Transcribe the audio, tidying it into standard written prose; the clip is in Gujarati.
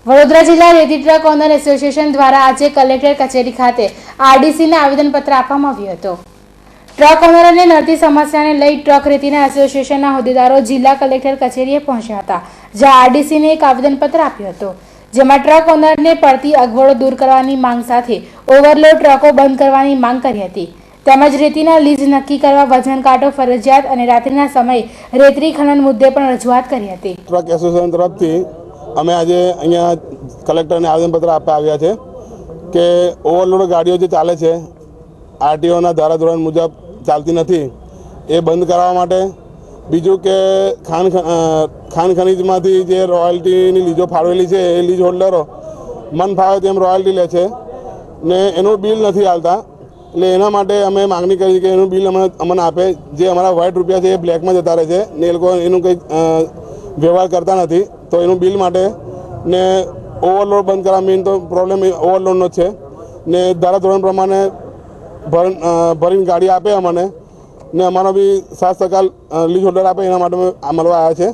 વડોદરા જિલ્લા રેતી ટ્રક ઓનર એસોસિએશન દ્વારા આજે કલેક્ટર કચેરી ખાતે આરડીસીને આવેદનપત્ર આપવામાં આવ્યું હતું। ટ્રક ઓનરોને નડતી સમસ્યાને લઈ ટ્રક રેતીના એસોસિએશનના હોદ્દેદારો જિલ્લા કલેક્ટર કચેરીએ પહોંચ્યા હતા, જ્યાં આરડીસીને એક આવેદનપત્ર આપ્યું હતું, જેમાં ટ્રક ઓનરને પડતી અગવડો દૂર કરવાની માંગ સાથે ઓવરલોડ ટ્રકો બંધ કરવાની માંગ કરી હતી, તેમજ રેતીના લીઝ નક્કી કરવા વજન કાંટો ફરજિયાત અને રાત્રિના સમયે રેતી ખનન મુદ્દે પણ રજૂઆત કરી હતી। ટ્રક એસોસિએશન તરફથી અમે આજે અહીંયા કલેક્ટરને આવેદનપત્ર આપવા આવ્યા છે કે ઓવરલોડ ગાડીઓ જે ચાલે છે આરટીઓના ધારાધોરણ મુજબ ચાલતી નથી, એ બંધ કરાવવા માટે। બીજું કે ખાણ ખનીજમાંથી જે રોયલ્ટીની લીઝો ફાળવેલી છે એ લીઝ હોલ્ડરો મન ફાવે તેમ રોયલ્ટી લે છે ને એનું બિલ નથી આવતા, એટલે એના માટે અમે માગણી કરી કે એનું બિલ અમને આપે। જે અમારા વ્હાઇટ રૂપિયા છે એ બ્લેકમાં જતા રહે છે ને એ લોકો એનું કંઈ વ્યવહાર કરતા નથી, તો એનું બિલ માટે ને ઓવરલોડ બંધ કરવા મેઇન તો પ્રોબ્લેમ ઓવરલોડનો જ છે ને ધારાધોરણ પ્રમાણે ભરીને ગાડી આપે અમને ને અમારો બી 7% લીઝ હોલ્ડર આપે, એના માટે અમે મળવા આવ્યા છે।